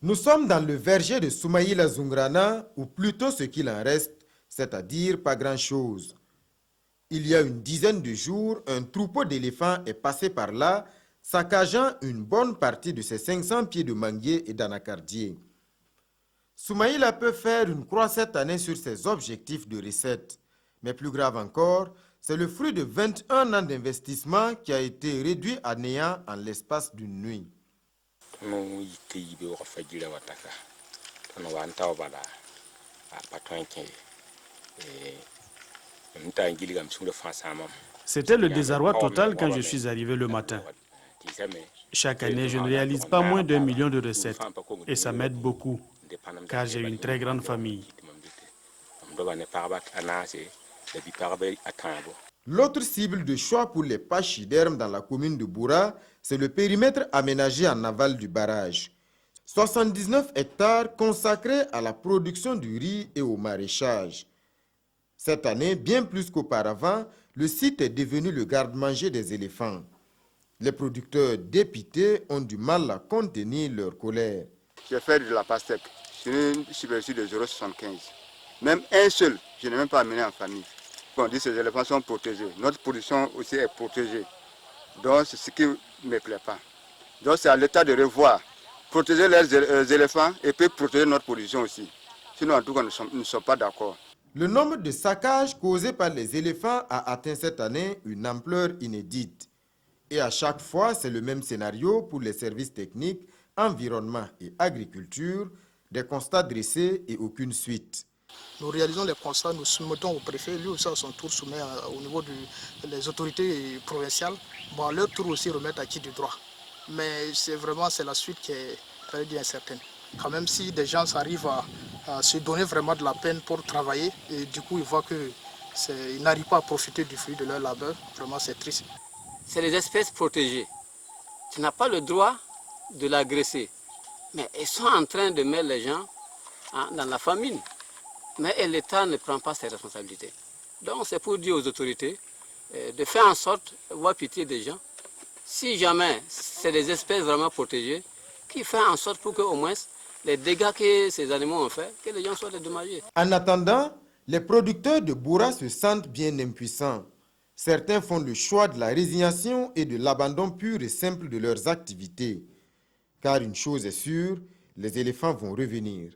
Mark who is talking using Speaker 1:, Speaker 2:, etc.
Speaker 1: Nous sommes dans le verger de Soumaïla Zungrana, ou plutôt ce qu'il en reste, c'est-à-dire pas grand-chose. Il y a une dizaine de jours, un troupeau d'éléphants est passé par là, saccageant une bonne partie de ces 500 pieds de manguiers et d'anacardiers. Soumaïla peut faire une croix cette année sur ses objectifs de recettes. Mais plus grave encore, c'est le fruit de 21 ans d'investissement qui a été réduit à néant en l'espace d'une nuit.
Speaker 2: C'était le désarroi total quand je suis arrivé le matin. Chaque année, je ne réalise pas moins d'1 million de recettes. Et ça m'aide beaucoup, car j'ai une très grande famille.
Speaker 1: L'autre cible de choix pour les pachydermes dans la commune de Boura, c'est le périmètre aménagé en aval du barrage. 79 hectares consacrés à la production du riz et au maraîchage. Cette année, bien plus qu'auparavant, le site est devenu le garde-manger des éléphants. Les producteurs dépités ont du mal à contenir leur colère.
Speaker 3: J'ai fait de la pastèque sur une superficie de 0,75. Même un seul, je n'ai même pas amené en famille. On dit que ces éléphants sont protégés. Notre production aussi est protégée. Donc c'est ce qui ne me plaît pas. Donc c'est à l'État de revoir, protéger les éléphants et puis protéger notre production aussi. Sinon en tout cas nous ne sommes pas d'accord.
Speaker 1: Le nombre de saccages causés par les éléphants a atteint cette année une ampleur inédite. Et à chaque fois, c'est le même scénario pour les services techniques, environnement et agriculture, des constats dressés et aucune suite.
Speaker 4: Nous réalisons les constats, nous soumettons au préfet, lui aussi à son tour soumet au niveau des autorités provinciales. Bon, à leur tour aussi remettre acquis du droit. Mais c'est la suite qui est incertaine. Quand même si des gens arrivent à se donner vraiment de la peine pour travailler et du coup ils voient qu'ils n'arrivent pas à profiter du fruit de leur labeur, vraiment c'est triste.
Speaker 5: C'est les espèces protégées. Tu n'as pas le droit de l'agresser. Mais ils sont en train de mettre les gens dans la famine. Mais l'État ne prend pas ses responsabilités. Donc c'est pour dire aux autorités de faire en sorte de voir pitié des gens. Si jamais c'est des espèces vraiment protégées, qui fait en sorte pour qu'au moins les dégâts que ces animaux ont fait, que les gens soient dédommagés.
Speaker 1: En attendant, les producteurs de Boura se sentent bien impuissants. Certains font le choix de la résignation et de l'abandon pur et simple de leurs activités. Car une chose est sûre, les éléphants vont revenir.